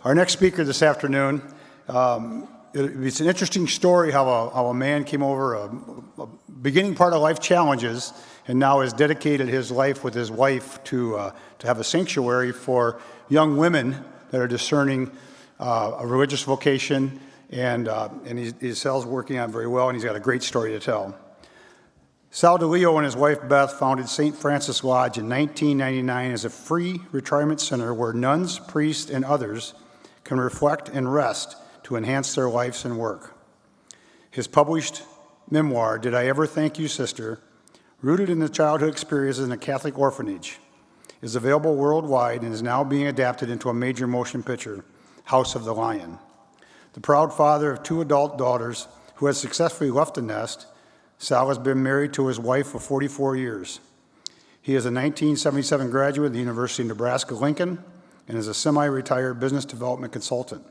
Our next speaker this afternoon, it's an interesting story how a man came over a beginning part of life challenges and now has dedicated his life with his wife to have a sanctuary for young women that are discerning a religious vocation, and Sal's working on it very well, and he's got a great story to tell. Sal Di Leo and his wife Beth founded St. Francis Lodge in 1999 as a free retirement center where nuns, priests, and others can reflect and rest to enhance their lives and work. His published memoir, Did I Ever Thank You, Sister?, rooted in the childhood experiences in a Catholic orphanage, is available worldwide and is now being adapted into a major motion picture, House of the Lion. The proud father of 2 adult daughters who has successfully left the nest, Sal has been married to his wife for 44 years. He is a 1977 graduate of the University of Nebraska-Lincoln and is a semi-retired business development consultant.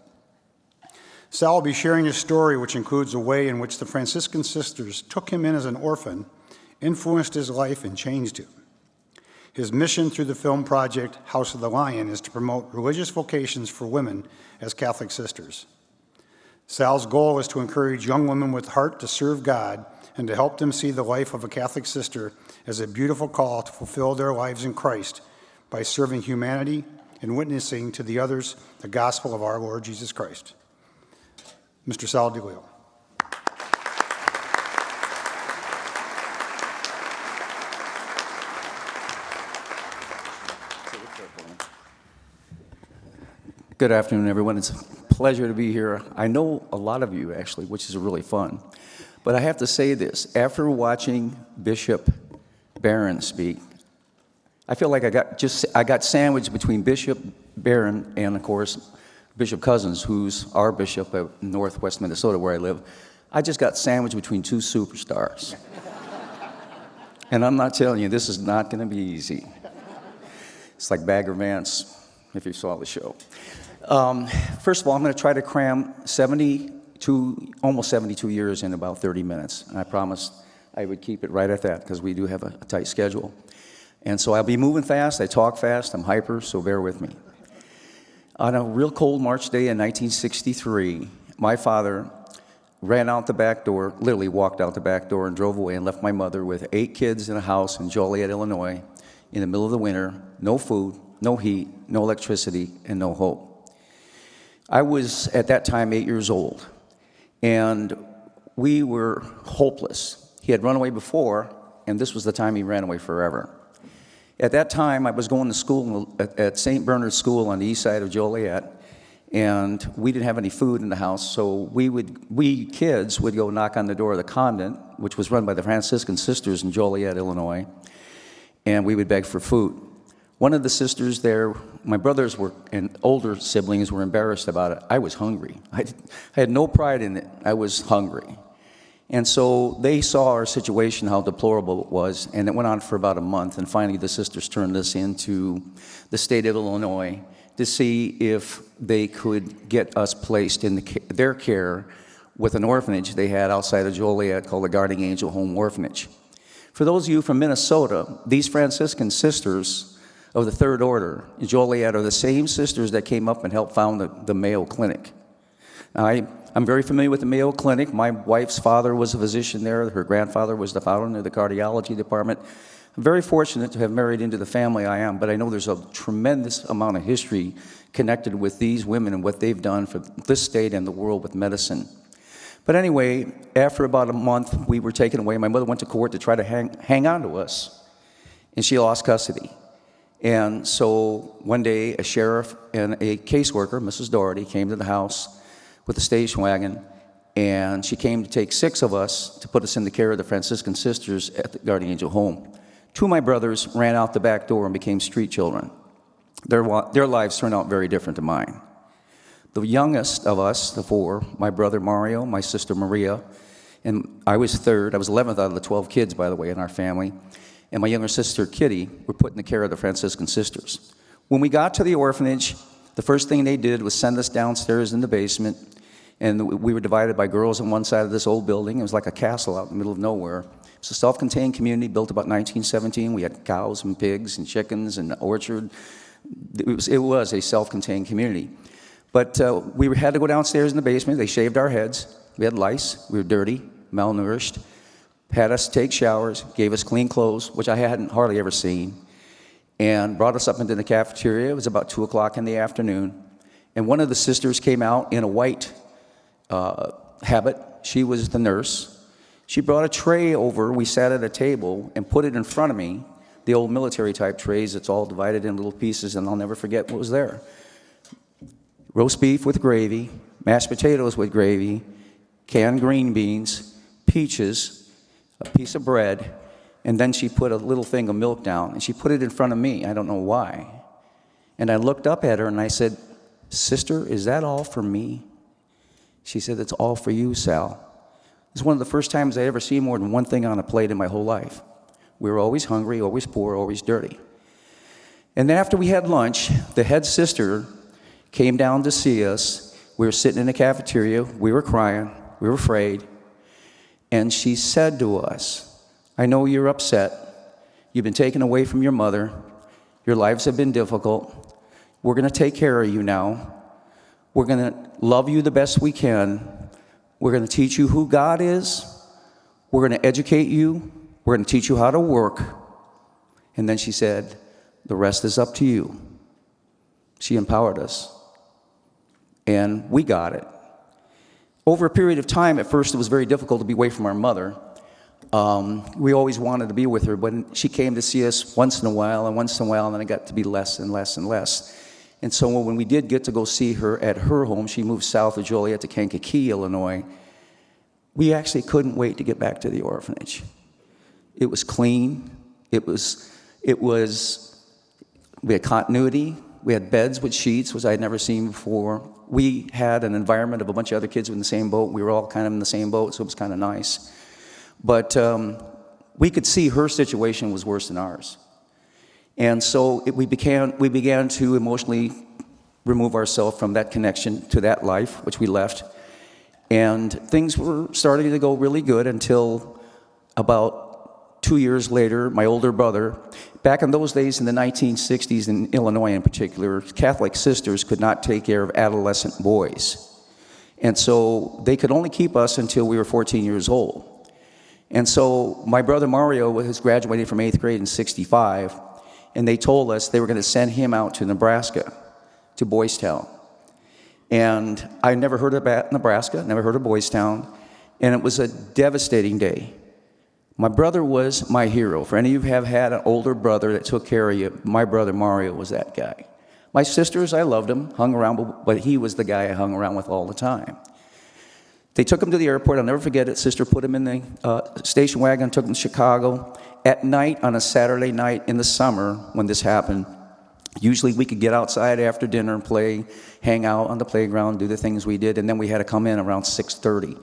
Sal will be sharing his story, which includes the way in which the Franciscan sisters took him in as an orphan, influenced his life, and changed him. His mission through the film project House of the Lion is to promote religious vocations for women as Catholic sisters. Sal's goal is to encourage young women with heart to serve God and to help them see the life of a Catholic sister as a beautiful call to fulfill their lives in Christ by serving humanity and witnessing to the others the gospel of our Lord Jesus Christ. Mr. Sal Di Leo. Good afternoon, everyone. It's a pleasure to be here. I know a lot of you, actually, which is really fun. But I have to say this. After watching Bishop Barron speak, I feel like I got sandwiched between Bishop Barron and, of course, Bishop Cousins, who's our bishop of Northwest Minnesota, where I live. I just got sandwiched between 2 superstars. And I'm not telling you, this is not going to be easy. It's like Bagger Vance, if you saw the show. First of all, I'm going to try to cram almost 72 years in about 30 minutes. And I promised I would keep it right at that because we do have a tight schedule. And so I'll be moving fast. I talk fast. I'm hyper, so bear with me. On a real cold March day in 1963, my father ran out the back door, literally walked out the back door and drove away and left my mother with 8 kids in a house in Joliet, Illinois, in the middle of the winter, no food, no heat, no electricity, and no hope. I was, at that time, 8 years old, and we were hopeless. He had run away before, and this was the time he ran away forever. At that time, I was going to school at St. Bernard's School on the east side of Joliet, and we didn't have any food in the house, so we kids would go knock on the door of the convent, which was run by the Franciscan sisters in Joliet, Illinois, and we would beg for food. One of the sisters there, my brothers and older siblings were embarrassed about it. I was hungry. I had no pride in it. I was hungry. And so they saw our situation, how deplorable it was, and it went on for about a month, and finally the sisters turned us into the state of Illinois to see if they could get us placed in their care with an orphanage they had outside of Joliet called the Guardian Angel Home Orphanage. For those of you from Minnesota, these Franciscan sisters of the Third Order in Joliet are the same sisters that came up and helped found the Mayo Clinic. Now, I'm very familiar with the Mayo Clinic. My wife's father was a physician there. Her grandfather was the founder of the cardiology department. I'm very fortunate to have married into the family I am, but I know there's a tremendous amount of history connected with these women and what they've done for this state and the world with medicine. But anyway, after about a month, we were taken away. My mother went to court to try to hang on to us, and she lost custody. And so one day, a sheriff and a caseworker, Mrs. Doherty, came to the house with a station wagon, and she came to take 6 of us to put us in the care of the Franciscan sisters at the Guardian Angel Home. 2 of my brothers ran out the back door and became street children. Their lives turned out very different to mine. The youngest of us, the 4, my brother Mario, my sister Maria, and I was 3rd. I was 11th out of the 12 kids, by the way, in our family. And my younger sister, Kitty, were put in the care of the Franciscan sisters. When we got to the orphanage, the first thing they did was send us downstairs in the basement, and we were divided by girls on one side of this old building. It was like a castle out in the middle of nowhere. It's a self-contained community built about 1917. We had cows and pigs and chickens and an orchard. It was a self-contained community. But we had to go downstairs in the basement. They shaved our heads. We had lice. We were dirty, malnourished. Had us take showers, gave us clean clothes, which I hadn't hardly ever seen, and brought us up into the cafeteria. It was about 2 o'clock in the afternoon. And one of the sisters came out in a white habit. She was the nurse. She brought a tray over. We sat at a table and put it in front of me, the old military type trays. It's all divided in little pieces, and I'll never forget what was there. Roast beef with gravy, mashed potatoes with gravy, canned green beans, peaches, a piece of bread, and then she put a little thing of milk down, and she put it in front of me. I don't know why. And I looked up at her, and I said, "Sister, is that all for me?" She said, "It's all for you, Sal." It's one of the first times I ever seen more than one thing on a plate in my whole life. We were always hungry, always poor, always dirty. And then after we had lunch, the head sister came down to see us. We were sitting in the cafeteria. We were crying. We were afraid. And she said to us, "I know you're upset. You've been taken away from your mother. Your lives have been difficult. We're going to take care of you now. We're going to love you the best we can. We're going to teach you who God is. We're going to educate you. We're going to teach you how to work." And then she said, "The rest is up to you." She empowered us. And we got it. Over a period of time, at first it was very difficult to be away from our mother. We always wanted to be with her, but she came to see us once in a while, and it got to be less and less and less. And so when we did get to go see her at her home, she moved south of Joliet to Kankakee, Illinois. We actually couldn't wait to get back to the orphanage. It was clean. We had continuity. We had beds with sheets, which I had never seen before. We had an environment of a bunch of other kids in the same boat. We were all kind of in the same boat, so it was kind of nice. But we could see her situation was worse than ours. And so we began to emotionally remove ourselves from that connection to that life, which we left. And things were starting to go really good until about 2 years later, my older brother, back in those days in the 1960s in Illinois in particular, Catholic sisters could not take care of adolescent boys. And so they could only keep us until we were 14 years old. And so my brother Mario was graduating from 8th grade in 65, and they told us they were going to send him out to Nebraska, to Boys Town. And I never heard of Nebraska, never heard of Boys Town, and it was a devastating day. My brother was my hero. For any of you who have had an older brother that took care of you, my brother Mario was that guy. My sisters, I loved him, hung around, but he was the guy I hung around with all the time. They took him to the airport. I'll never forget it. Sister put him in the station wagon, took him to Chicago. At night, on a Saturday night in the summer when this happened, usually we could get outside after dinner and play, hang out on the playground, do the things we did, and then we had to come in around 6:30.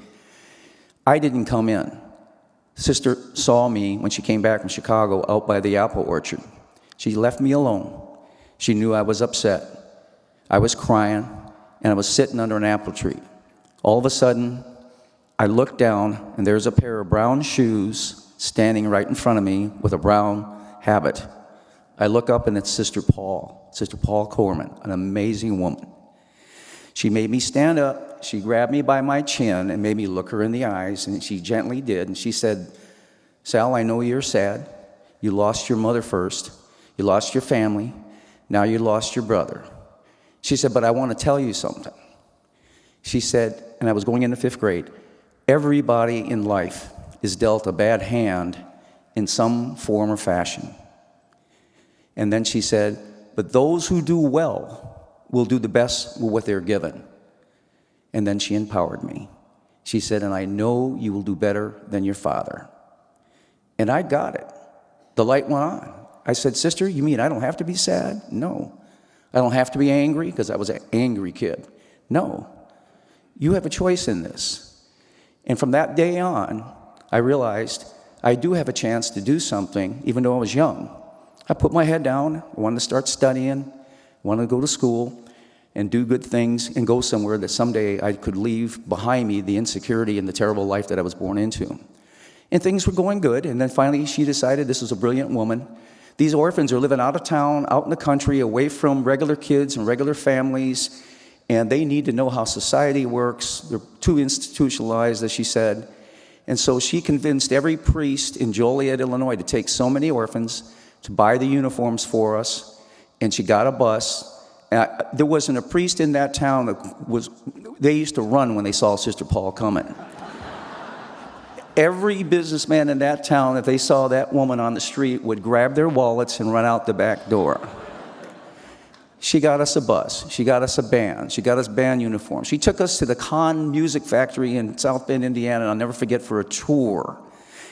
I didn't come in. Sister saw me when she came back from Chicago out by the apple orchard. She left me alone. She knew I was upset. I was crying, and I was sitting under an apple tree. All of a sudden, I looked down, and there's a pair of brown shoes standing right in front of me with a brown habit. I look up, and it's Sister Paul Corman, an amazing woman. She made me stand up. She grabbed me by my chin and made me look her in the eyes, and she gently did. And she said, "Sal, I know you're sad. You lost your mother first. You lost your family. Now you lost your brother." She said, "But I want to tell you something." She said, and I was going into 5th grade, "Everybody in life is dealt a bad hand in some form or fashion." And then she said, "But those who do well will do the best with what they're given." And then she empowered me. She said, "And I know you will do better than your father." And I got it. The light went on. I said, "Sister, you mean I don't have to be sad?" "No." "I don't have to be angry?" Because I was an angry kid. "No. You have a choice in this." And from that day on, I realized I do have a chance to do something, even though I was young. I put my head down. I wanted to start studying, wanted to go to school and do good things and go somewhere that someday I could leave behind me the insecurity and the terrible life that I was born into. And things were going good, and then finally she decided this was a brilliant woman. These orphans are living out of town, out in the country, away from regular kids and regular families, and they need to know how society works. They're too institutionalized, as she said. And so she convinced every priest in Joliet, Illinois, to take so many orphans, to buy the uniforms for us, and she got a bus. There wasn't a priest in that town that was, they used to run when they saw Sister Paul coming. Every businessman in that town, if they saw that woman on the street, would grab their wallets and run out the back door. She got us a bus. She got us a band. She got us band uniforms. She took us to the Kahn Music Factory in South Bend, Indiana, and I'll never forget, for a tour.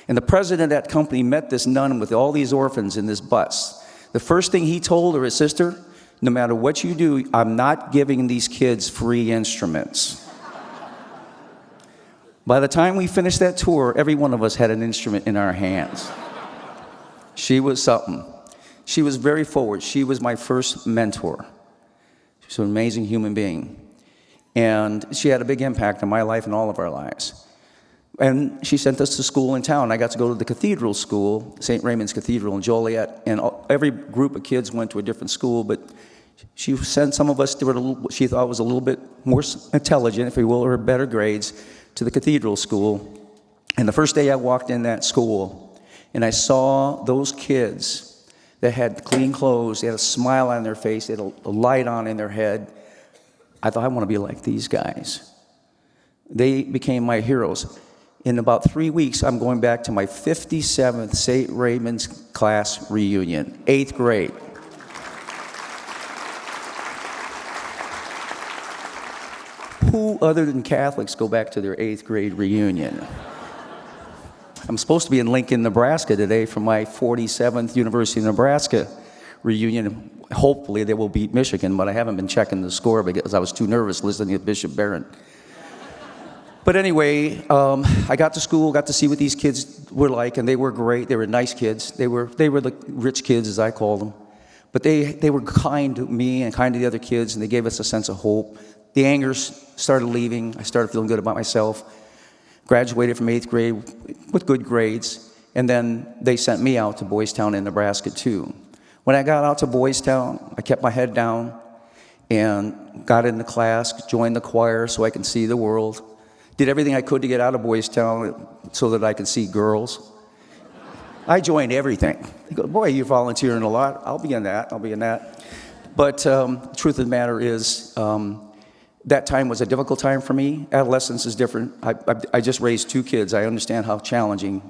And the president of that company met this nun with all these orphans in this bus. The first thing he told her is, "Sister, no matter what you do, I'm not giving these kids free instruments." By the time we finished that tour, every one of us had an instrument in our hands. She was something. She was very forward. She was my first mentor. She's an amazing human being. And she had a big impact on my life and all of our lives. And she sent us to school in town. I got to go to the cathedral school, St. Raymond's Cathedral in Joliet. And every group of kids went to a different school, but she sent some of us that she thought was a little bit more intelligent, if you will, or better grades, to the cathedral school. And the first day I walked in that school, and I saw those kids that had clean clothes, they had a smile on their face, they had a light on in their head. I thought, I want to be like these guys. They became my heroes. In about 3 weeks, I'm going back to my 57th St. Raymond's class reunion, 8th grade. Who other than Catholics go back to their 8th grade reunion? I'm supposed to be in Lincoln, Nebraska today for my 47th University of Nebraska reunion. Hopefully they will beat Michigan, but I haven't been checking the score because I was too nervous listening to Bishop Barron. But anyway, I got to school, got to see what these kids were like, and they were great. They were nice kids. They were the rich kids, as I call them. But they were kind to me and kind to the other kids, and they gave us a sense of hope. The anger started leaving. I started feeling good about myself. Graduated from 8th grade with good grades, and then they sent me out to Boys Town in Nebraska too. When I got out to Boys Town, I kept my head down and got into class, joined the choir so I could see the world. Did everything I could to get out of Boys Town so that I could see girls. I joined everything. They go, "Boy, you're volunteering a lot." I'll be in that. But the truth of the matter is, that time was a difficult time for me. Adolescence is different. I just raised 2 kids. I understand how challenging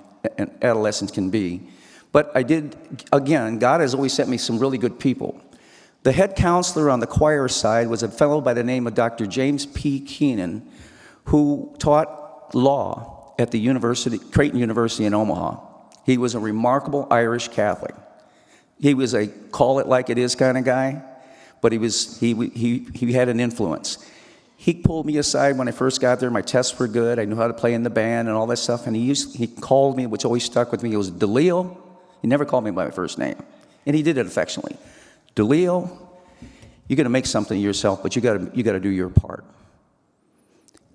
adolescence can be. But again, God has always sent me some really good people. The head counselor on the choir side was a fellow by the name of Dr. James P. Keenan, who taught law at the Creighton University in Omaha. He was a remarkable Irish Catholic. He was a call it like it is kind of guy, but he had an influence. He pulled me aside when I first got there. My tests were good. I knew how to play in the band and all that stuff. And he called me, which always stuck with me. He was Di Leo. He never called me by my first name. And he did it affectionately. Di Leo, you're going to make something of yourself, but you got to do your part.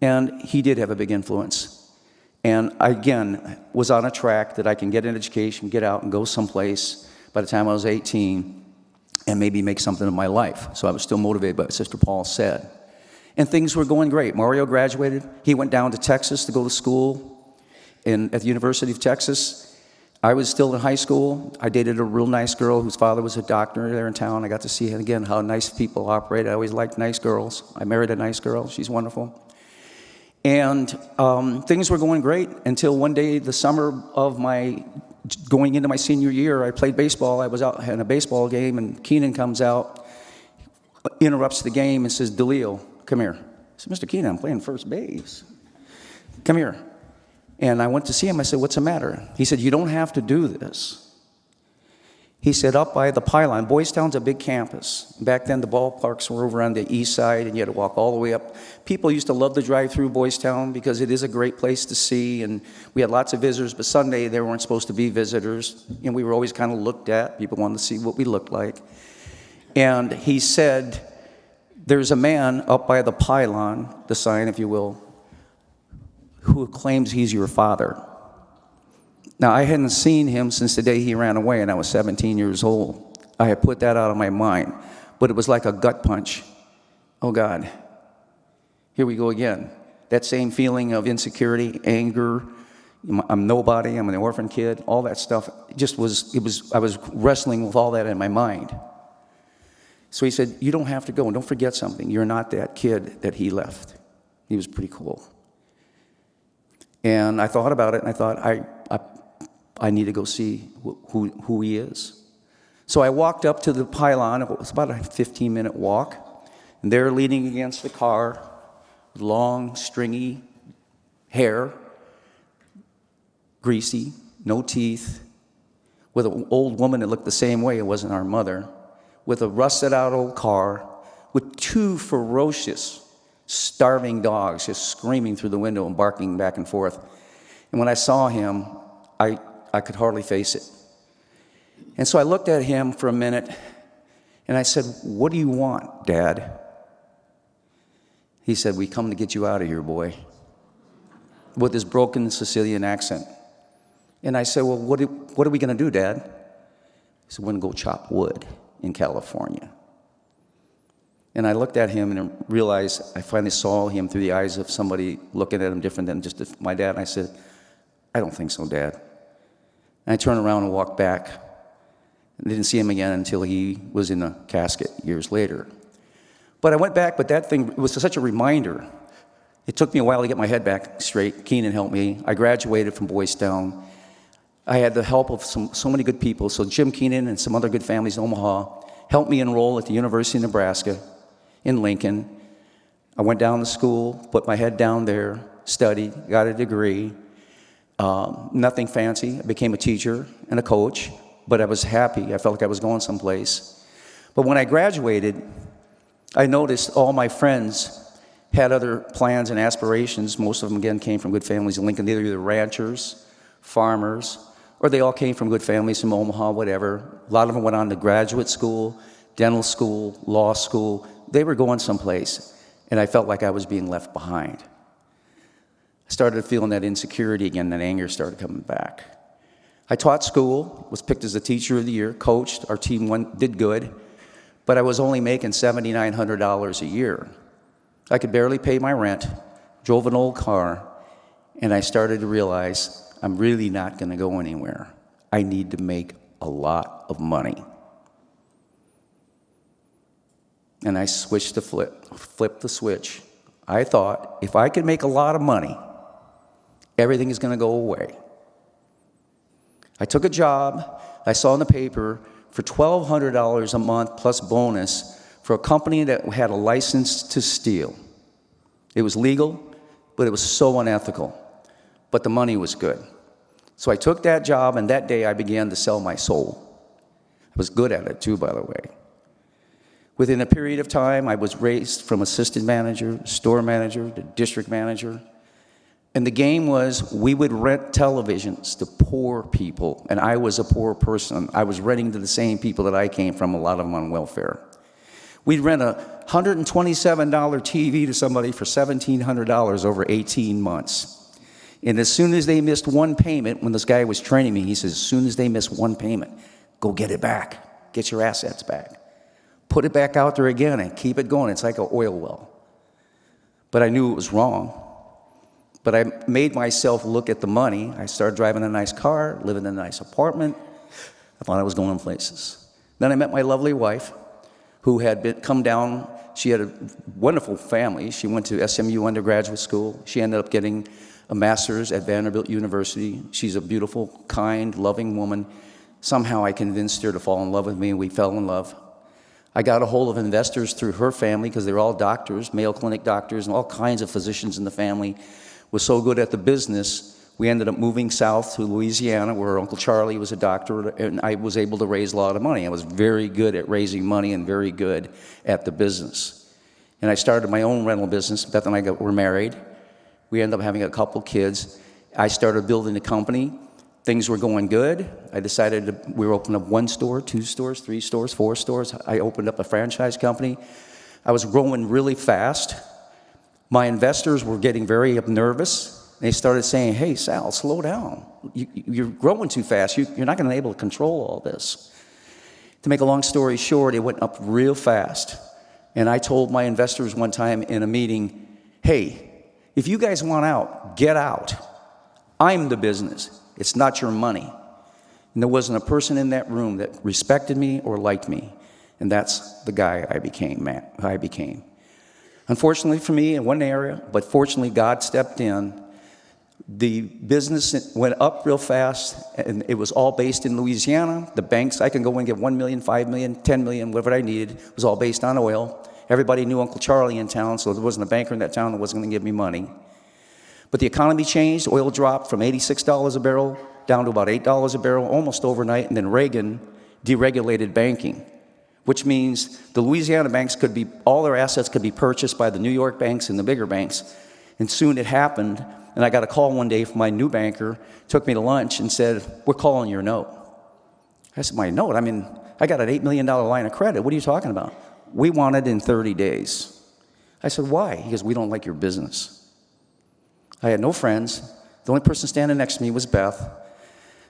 And he did have a big influence. And I, again, was on a track that I can get an education, get out and go someplace by the time I was 18 and maybe make something of my life. So I was still motivated by what Sister Paul said. And things were going great. Mario graduated. He went down to Texas to go to school at the University of Texas. I was still in high school. I dated a real nice girl whose father was a doctor there in town. I got to see, again, how nice people operate. I always liked nice girls. I married a nice girl. She's wonderful. And things were going great until one day, the summer of my going into my senior year, I played baseball. I was out in a baseball game, and Keenan comes out, interrupts the game, and says, "Di Leo, come here." I said, "Mr. Keenan, I'm playing first base. Come here." And I went to see him. I said, "What's the matter?" He said, "You don't have to do this." He said, "Up by the pylon." Boys Town's a big campus. Back then, the ballparks were over on the east side, and you had to walk all the way up. People used to love to drive through Boys Town because it is a great place to see, and we had lots of visitors, but Sunday there weren't supposed to be visitors, and we were always kind of looked at. People wanted to see what we looked like. And he said, "There's a man up by the pylon," the sign, if you will, "who claims he's your father." Now, I hadn't seen him since the day he ran away, and I was 17 years old. I had put that out of my mind, but it was like a gut punch. Oh, God, Here we go again. That same feeling of insecurity, anger, I'm nobody, I'm an orphan kid, all that stuff, I was wrestling with all that in my mind. So he said, you don't have to go, and don't forget something. You're not that kid that he left. He was pretty cool. And I thought about it, and I thought, I need to go see who he is. So I walked up to the pylon. It was about a 15-minute walk. And there, leaning against the car, with long, stringy hair, greasy, no teeth, with an old woman that looked the same way, it wasn't our mother, with a rusted-out old car, with two ferocious, starving dogs just screaming through the window and barking back and forth. And when I saw him, I could hardly face it. And so I looked at him for a minute, and I said, what do you want, Dad? He said, we come to get you out of here, boy, with his broken Sicilian accent. And I said, well, what are we going to do, Dad? He said, we're going to go chop wood in California. And I looked at him and realized I finally saw him through the eyes of somebody looking at him different than just my dad. And I said, I don't think so, Dad. And I turned around and walked back. I didn't see him again until he was in a casket years later. But I went back, but that thing was such a reminder. It took me a while to get my head back straight. Keenan helped me. I graduated from Boys Town. I had the help of so many good people. So Jim Keenan and some other good families in Omaha helped me enroll at the University of Nebraska in Lincoln. I went down to school, put my head down there, studied, got a degree. Nothing fancy. I became a teacher and a coach, but I was happy. I felt like I was going someplace. But when I graduated, I noticed all my friends had other plans and aspirations. Most of them, again, came from good families in Lincoln. They were either ranchers, farmers, or they all came from good families from Omaha, whatever. A lot of them went on to graduate school, dental school, law school. They were going someplace, and I felt like I was being left behind. I started feeling that insecurity again, that anger started coming back. I taught school, was picked as the teacher of the year, coached, our team did good, but I was only making $7,900 a year. I could barely pay my rent, drove an old car, and I started to realize I'm really not going to go anywhere. I need to make a lot of money. And I switched to flipped the switch. I thought, if I could make a lot of money, everything is going to go away. I took a job, I saw in the paper, for $1,200 a month plus bonus for a company that had a license to steal. It was legal, but it was so unethical. But the money was good. So I took that job, and that day I began to sell my soul. I was good at it too, by the way. Within a period of time, I was raised from assistant manager, store manager, to district manager. And the game was, we would rent televisions to poor people, and I was a poor person. I was renting to the same people that I came from, a lot of them on welfare. We'd rent a $127 TV to somebody for $1,700 over 18 months. And as soon as they missed one payment, when this guy was training me, he says, as soon as they miss one payment, go get it back. Get your assets back. Put it back out there again and keep it going. It's like an oil well. But I knew it was wrong. But I made myself look at the money. I started driving a nice car, living in a nice apartment. I thought I was going places. Then I met my lovely wife, who had come down. She had a wonderful family. She went to SMU undergraduate school. She ended up getting a master's at Vanderbilt University. She's a beautiful, kind, loving woman. Somehow I convinced her to fall in love with me, and we fell in love. I got a hold of investors through her family, because they're all doctors, Mayo Clinic doctors, and all kinds of physicians in the family. Was so good at the business, we ended up moving south to Louisiana, where Uncle Charlie was a doctor, and I was able to raise a lot of money. I was very good at raising money and very good at the business. And I started my own rental business. Beth and I were married. We ended up having a couple kids. I started building a company. Things were going good. I decided we were opening up 1 store, 2 stores, 3 stores, 4 stores. I opened up a franchise company. I was growing really fast. My investors were getting very nervous. They started saying, hey, Sal, slow down. You're growing too fast. You're not going to be able to control all this. To make a long story short, it went up real fast. And I told my investors one time in a meeting, hey, if you guys want out, get out. I'm the business. It's not your money. And there wasn't a person in that room that respected me or liked me. And that's the guy I became. Unfortunately for me in one area, but fortunately God stepped in. The business went up real fast, and it was all based in Louisiana. The banks, I can go and get $1 million, $5 million, $10 million, whatever I needed. It was all based on oil. Everybody knew Uncle Charlie in town, so there wasn't a banker in that town that wasn't going to give me money. But the economy changed. Oil dropped from $86 a barrel down to about $8 a barrel almost overnight, and then Reagan deregulated banking, which means the Louisiana banks all their assets could be purchased by the New York banks and the bigger banks. And soon it happened. And I got a call one day from my new banker, took me to lunch and said, we're calling your note. I said, my note? I mean, I got an $8 million line of credit. What are you talking about? We want it in 30 days. I said, why? He goes, we don't like your business. I had no friends. The only person standing next to me was Beth.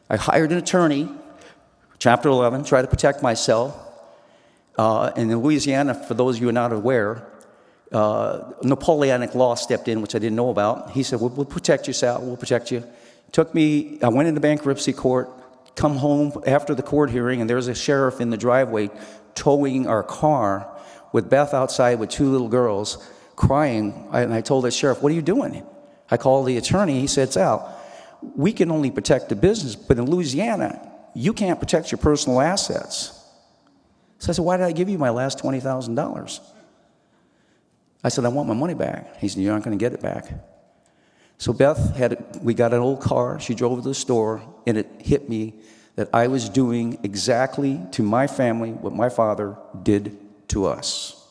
I hired an attorney, Chapter 11, try to protect myself. And in Louisiana, for those of you who are not aware, Napoleonic law stepped in, which I didn't know about. He said, we'll protect you, Sal, we'll protect you. I went into bankruptcy court, come home after the court hearing, and there's a sheriff in the driveway towing our car with Beth outside with two little girls crying. And I told the sheriff, what are you doing? I called the attorney. He said, Sal, we can only protect the business, but in Louisiana, you can't protect your personal assets. So I said, why did I give you my last $20,000? I said, I want my money back. He said, you're not going to get it back. So we got an old car. She drove to the store, and it hit me that I was doing exactly to my family what my father did to us.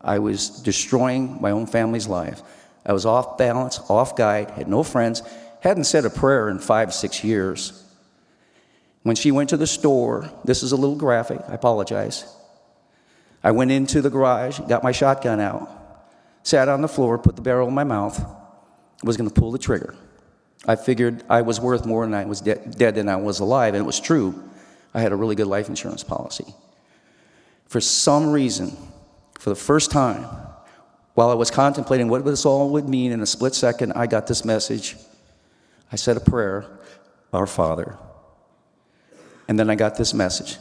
I was destroying my own family's life. I was off balance, off guide, had no friends, hadn't said a prayer in 5-6 years. When she went to the store, this is a little graphic, I apologize. I went into the garage, got my shotgun out, sat on the floor, put the barrel in my mouth, was going to pull the trigger. I figured I was worth more than I was dead than I was alive, and it was true. I had a really good life insurance policy. For some reason, for the first time, while I was contemplating what this all would mean in a split second, I got this message. I said a prayer, Our Father. And then I got this message,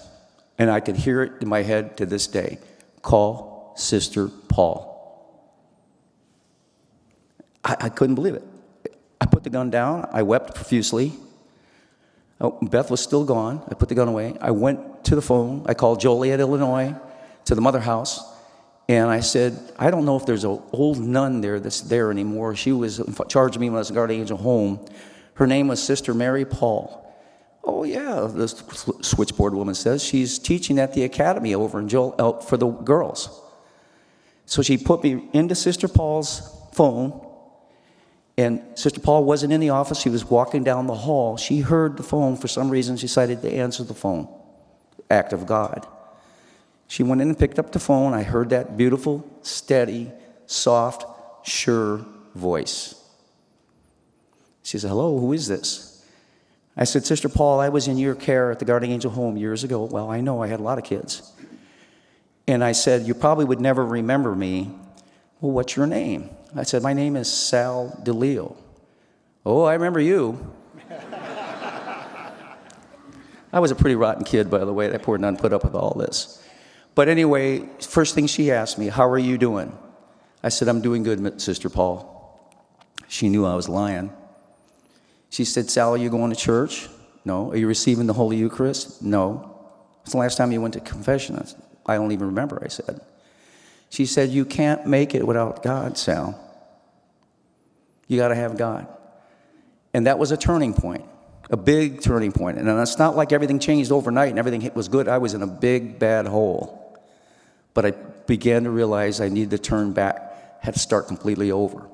and I could hear it in my head to this day. Call Sister Paul. I couldn't believe it. I put the gun down. I wept profusely. Beth was still gone. I put the gun away. I went to the phone. I called Joliet, Illinois, to the mother house. And I said, I don't know if there's an old nun there that's there anymore. She was in charge of me when I was a guardian angel home. Her name was Sister Mary Paul. Oh, yeah, the switchboard woman says. She's teaching at the academy over in for the girls. So she put me into Sister Paul's phone. And Sister Paul wasn't in the office. She was walking down the hall. She heard the phone. For some reason, she decided to answer the phone. Act of God. She went in and picked up the phone. I heard that beautiful, steady, soft, sure voice. She said, hello, who is this? I said, Sister Paul, I was in your care at the Guardian Angel Home years ago. Well, I know, I had a lot of kids. And I said, you probably would never remember me. Well, what's your name? I said, my name is Sal Di Leo. Oh, I remember you. I was a pretty rotten kid, by the way. That poor nun put up with all this. But anyway, first thing she asked me, how are you doing? I said, I'm doing good, Sister Paul. She knew I was lying. She said, Sal, are you going to church? No. Are you receiving the Holy Eucharist? No. When's the last time you went to confession? I don't even remember, I said. She said, you can't make it without God, Sal. You got to have God. And that was a turning point, a big turning point. And it's not like everything changed overnight and everything was good. I was in a big, bad hole. But I began to realize I needed to turn back, had to start completely over.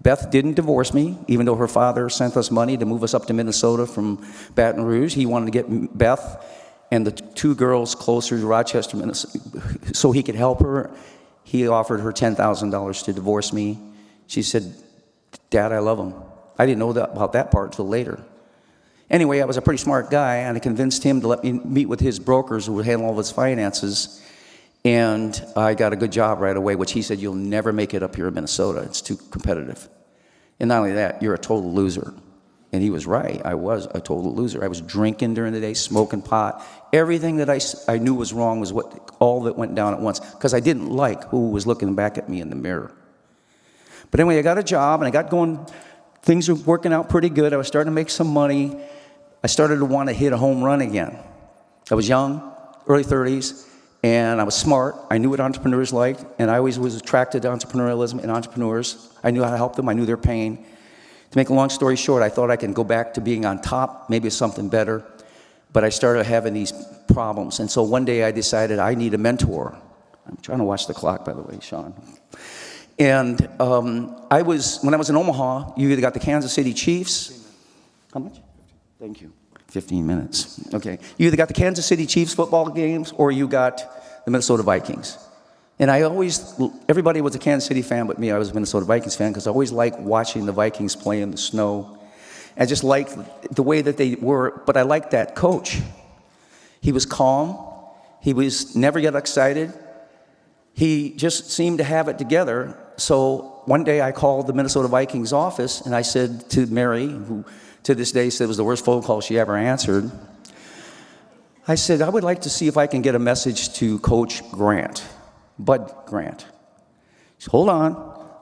Beth didn't divorce me, even though her father sent us money to move us up to Minnesota from Baton Rouge. He wanted to get Beth and the two girls closer to Rochester, Minnesota, so he could help her. He offered her $10,000 to divorce me. She said, Dad, I love him. I didn't know about that part until later. Anyway, I was a pretty smart guy, and I convinced him to let me meet with his brokers who would handle all of his finances. And I got a good job right away, which he said, you'll never make it up here in Minnesota. It's too competitive. And not only that, you're a total loser. And he was right. I was a total loser. I was drinking during the day, smoking pot. Everything that I knew was wrong was all that went down at once, because I didn't like who was looking back at me in the mirror. But anyway, I got a job, and I got going. Things were working out pretty good. I was starting to make some money. I started to want to hit a home run again. I was young, early 30s, and I was smart. I knew what entrepreneurs liked, and I always was attracted to entrepreneurialism and entrepreneurs. I knew how to help them. I knew their pain. To make a long story short, I thought I can go back to being on top, maybe something better, but I started having these problems. And so one day I decided I need a mentor. I'm trying to watch the clock, by the way, Sean. And when I was in Omaha, you either got the Kansas City Chiefs. How much? Thank you. 15 minutes. Okay. You either got the Kansas City Chiefs football games or you got the Minnesota Vikings. And everybody was a Kansas City fan but me. I was a Minnesota Vikings fan because I always liked watching the Vikings play in the snow. I just liked the way that they were, but I liked that coach. He was calm. He was never get excited. He just seemed to have it together. So one day I called the Minnesota Vikings office and I said to Mary, who to this day said it was the worst phone call she ever answered, I said, I would like to see if I can get a message to Coach Grant. Bud Grant. She said, hold on.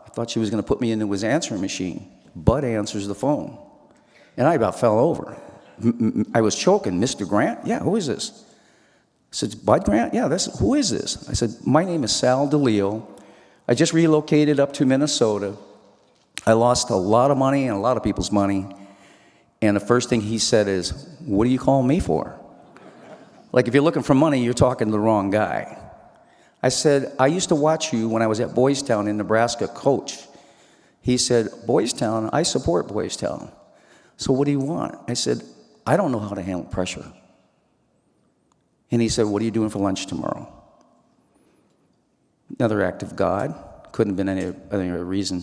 I thought she was going to put me into his answering machine. Bud answers the phone. And I about fell over. I was choking. Mr. Grant? Yeah, who is this? I said, Bud Grant? Yeah, who is this? I said, my name is Sal Di Leo. I just relocated up to Minnesota. I lost a lot of money and a lot of people's money. And the first thing he said is, what are you calling me for? Like, if you're looking for money, you're talking to the wrong guy. I said, I used to watch you when I was at Boys Town in Nebraska, coach. He said, Boys Town? I support Boys Town. So what do you want? I said, I don't know how to handle pressure. And he said, what are you doing for lunch tomorrow? Another act of God. Couldn't have been any other reason.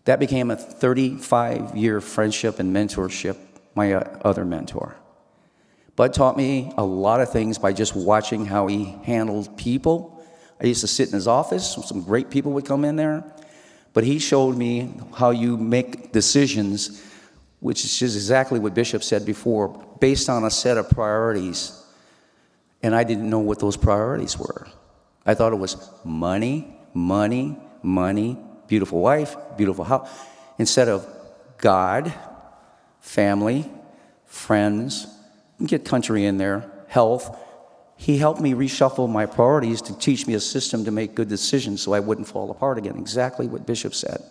That became a 35-year friendship and mentorship, my other mentor. Bud taught me a lot of things by just watching how he handled people. I used to sit in his office. Some great people would come in there. But he showed me how you make decisions, which is just exactly what Bishop said before, based on a set of priorities. And I didn't know what those priorities were. I thought it was money, money, money, beautiful wife, beautiful house, instead of God, family, friends, get country in there, health. He helped me reshuffle my priorities to teach me a system to make good decisions so I wouldn't fall apart again, exactly what Bishop said.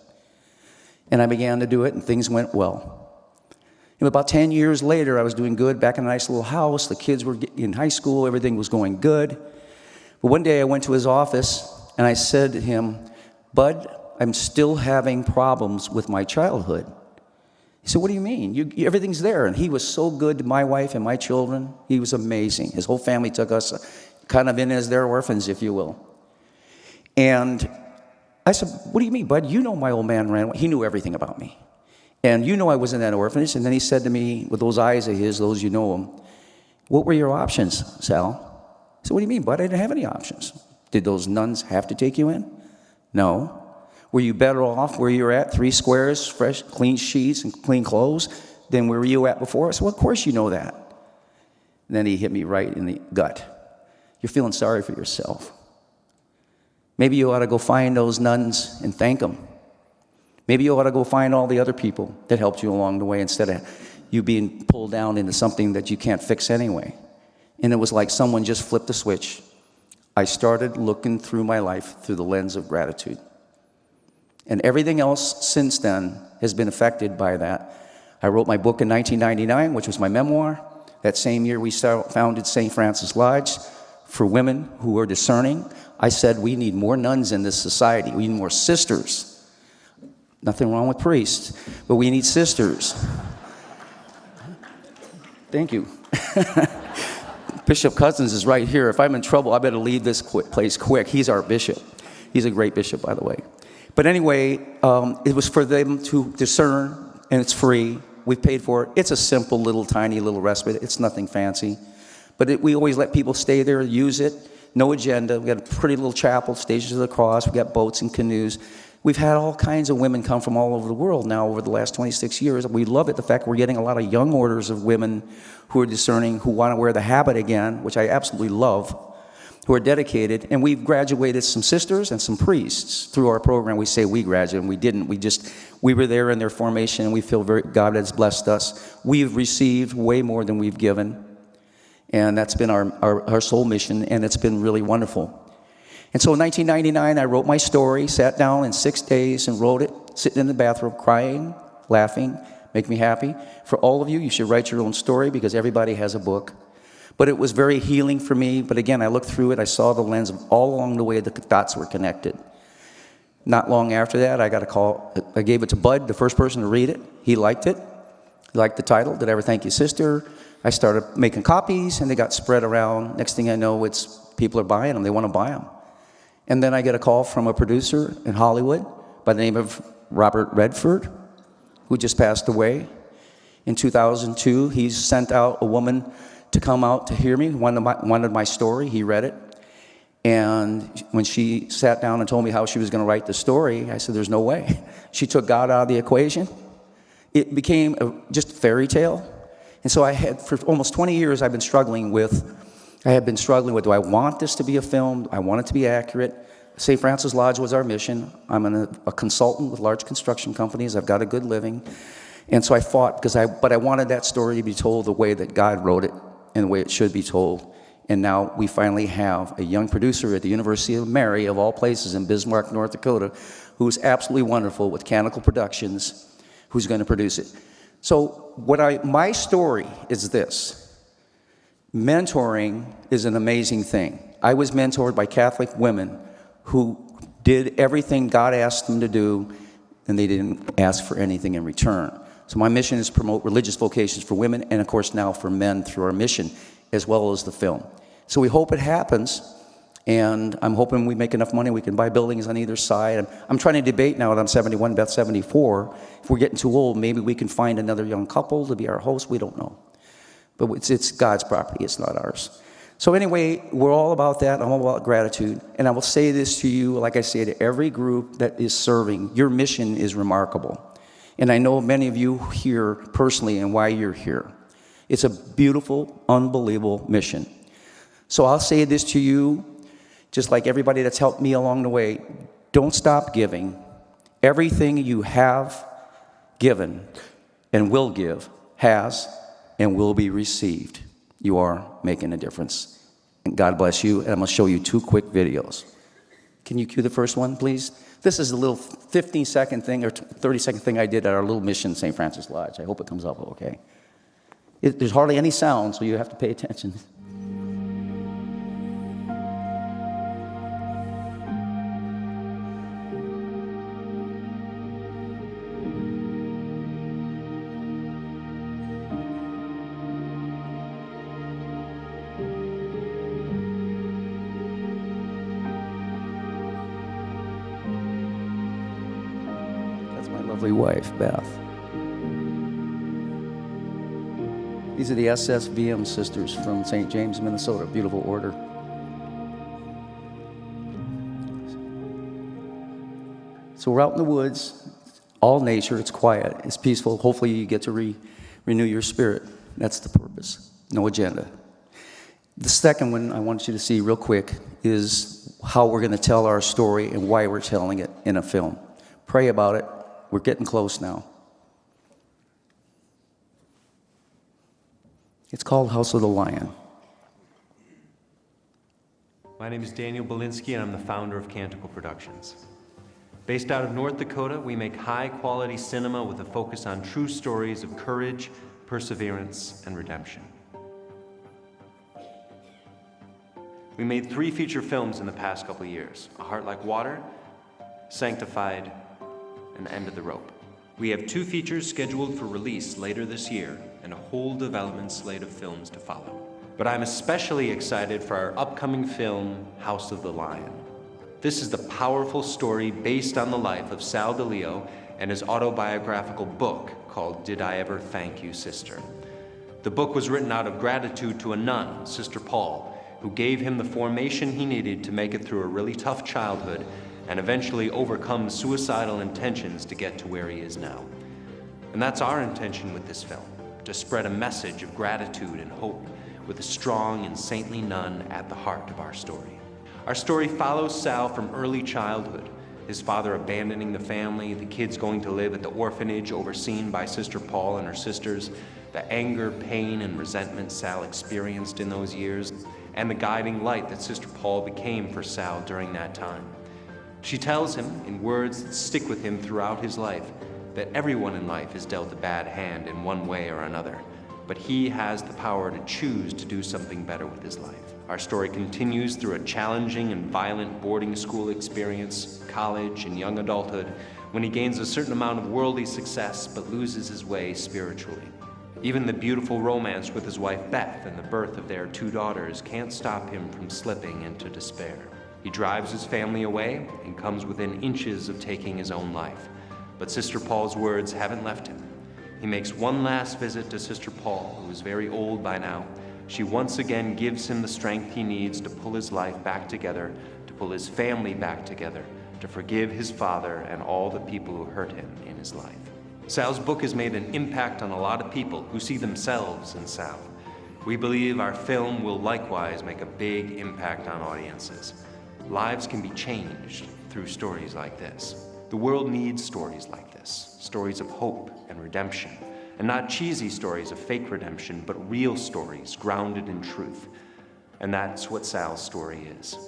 And I began to do it, and things went well. And about 10 years later, I was doing good, back in a nice little house. The kids were in high school. Everything was going good. But one day I went to his office, and I said to him, Bud, I'm still having problems with my childhood. He said, what do you mean? Everything's there. And he was so good to my wife and my children. He was amazing. His whole family took us kind of in as their orphans, if you will. And I said, what do you mean, Bud? You know my old man ran away. He knew everything about me. And you know I was in that orphanage. And then he said to me, with those eyes of his, those you know him, what were your options, Sal? I said, what do you mean, Bud? I didn't have any options. Did those nuns have to take you in? No. Were you better off where you were at, 3 squares, fresh, clean sheets, and clean clothes, than where you were at before? I said, well, of course you know that. And then he hit me right in the gut. You're feeling sorry for yourself. Maybe you ought to go find those nuns and thank them. Maybe you ought to go find all the other people that helped you along the way instead of you being pulled down into something that you can't fix anyway. And it was like someone just flipped a switch. I started looking through my life through the lens of gratitude. And everything else since then has been affected by that. I wrote my book in 1999, which was my memoir. That same year, we founded St. Francis Lodge for women who are discerning. I said, we need more nuns in this society. We need more sisters. Nothing wrong with priests, but we need sisters. Thank you. Bishop Cousins is right here. If I'm in trouble, I better leave this place quick. He's our bishop. He's a great bishop, by the way. But anyway, it was for them to discern, and it's free. We've paid for it. It's a simple little, tiny little respite. It's nothing fancy. But we always let people stay there, use it. no agenda. We got a pretty little chapel, Stations of the Cross. We got boats and canoes. We've had all kinds of women come from all over the world now over the last 26 years. We love it, the fact we're getting a lot of young orders of women who are discerning, who want to wear the habit again, which I absolutely love, who are dedicated. And we've graduated some sisters and some priests through our program. We say we graduated, and we didn't. We were there in their formation, and we feel God has blessed us. We've received way more than we've given. And that's been our sole mission, and it's been really wonderful. And so in 1999, I wrote my story, sat down in 6 days and wrote it, sitting in the bathroom, crying, laughing, make me happy. For all of you, you should write your own story because everybody has a book. But it was very healing for me. But again, I looked through it, I saw the lens of all along the way the dots were connected. Not long after that, I got a call. I gave it to Bud, the first person to read it. He liked it. He liked the title, Did I Ever Thank You, Sister? I started making copies, and they got spread around. Next thing I know, people are buying them. They want to buy them. And then I get a call from a producer in Hollywood by the name of Robert Redford, who just passed away. In 2002, he sent out a woman to come out to hear me, wanted my story. He read it. And when she sat down and told me how she was going to write the story, I said, there's no way. She took God out of the equation. It became just a fairy tale. And so for almost 20 years, I have been struggling with, do I want this to be a film? I want it to be accurate. St. Francis Lodge was our mission. I'm a consultant with large construction companies. I've got a good living. And so I fought, but I wanted that story to be told the way that God wrote it and the way it should be told. And now we finally have a young producer at the University of Mary, of all places, in Bismarck, North Dakota, who is absolutely wonderful with Canonical Productions, who's going to produce it. So my story is this. Mentoring is an amazing thing. I was mentored by Catholic women who did everything God asked them to do, and they didn't ask for anything in return. So my mission is to promote religious vocations for women, and of course now for men through our mission, as well as the film. So we hope it happens, and I'm hoping we make enough money we can buy buildings on either side. I'm trying to debate now that I'm 71, Beth 74. If we're getting too old, maybe we can find another young couple to be our host. We don't know. But it's God's property, it's not ours. So anyway, we're all about that. I'm all about gratitude. And I will say this to you, like I say to every group that is serving, your mission is remarkable. And I know many of you here personally and why you're here. It's a beautiful, unbelievable mission. So I'll say this to you, just like everybody that's helped me along the way, don't stop giving. Everything you have given and will give has and will be received. You are making a difference. And God bless you. And I'm going to show you 2 quick videos. Can you cue the first one, please? This is a little 15-second thing or 30-second thing I did at our little mission, St. Francis Lodge. I hope it comes up okay. There's hardly any sound, so you have to pay attention. Lovely wife, Beth. These are the SSVM sisters from St. James, Minnesota. Beautiful order. So we're out in the woods, all nature. It's quiet. It's peaceful. Hopefully you get to renew your spirit. That's the purpose. No agenda. The second one I want you to see real quick is how we're going to tell our story and why we're telling it in a film. Pray about it. We're getting close now. It's called House of the Lion. My name is Daniel Belinsky, and I'm the founder of Canonical Productions. Based out of North Dakota, we make high-quality cinema with a focus on true stories of courage, perseverance, and redemption. We made 3 feature films in the past couple of years: A Heart Like Water, Sanctified, and End of the Rope. We have 2 features scheduled for release later this year and a whole development slate of films to follow. But I'm especially excited for our upcoming film, House of the Lion. This is the powerful story based on the life of Sal Di Leo and his autobiographical book called Did I Ever Thank You, Sister? The book was written out of gratitude to a nun, Sister Paul, who gave him the formation he needed to make it through a really tough childhood and eventually overcome suicidal intentions to get to where he is now. And that's our intention with this film, to spread a message of gratitude and hope with a strong and saintly nun at the heart of our story. Our story follows Sal from early childhood, his father abandoning the family, the kids going to live at the orphanage overseen by Sister Paul and her sisters, the anger, pain, and resentment Sal experienced in those years, and the guiding light that Sister Paul became for Sal during that time. She tells him, in words that stick with him throughout his life, that everyone in life is dealt a bad hand in one way or another, but he has the power to choose to do something better with his life. Our story continues through a challenging and violent boarding school experience, college, and young adulthood, when he gains a certain amount of worldly success but loses his way spiritually. Even the beautiful romance with his wife Beth and the birth of their 2 daughters can't stop him from slipping into despair. He drives his family away and comes within inches of taking his own life. But Sister Paul's words haven't left him. He makes one last visit to Sister Paul, who is very old by now. She once again gives him the strength he needs to pull his life back together, to pull his family back together, to forgive his father and all the people who hurt him in his life. Sal's book has made an impact on a lot of people who see themselves in Sal. We believe our film will likewise make a big impact on audiences. Lives can be changed through stories like this. The world needs stories like this, stories of hope and redemption, and not cheesy stories of fake redemption, but real stories grounded in truth. And that's what Sal's story is.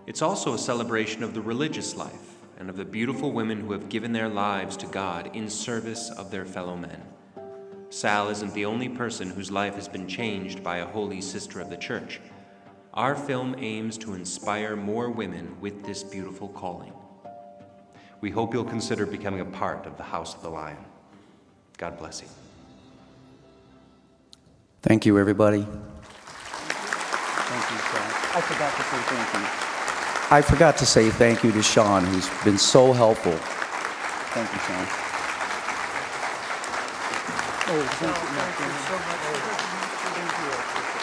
It's also a celebration of the religious life and of the beautiful women who have given their lives to God in service of their fellow men. Sal isn't the only person whose life has been changed by a holy sister of the church. Our film aims to inspire more women with this beautiful calling. We hope you'll consider becoming a part of the House of the Lion. God bless you. Thank you, everybody. Thank you, Sal. I forgot to say thank you. I forgot to say thank you to Sean, who's been so helpful. Thank you, Sean. Oh, thank you. Thank you so much. Thank you.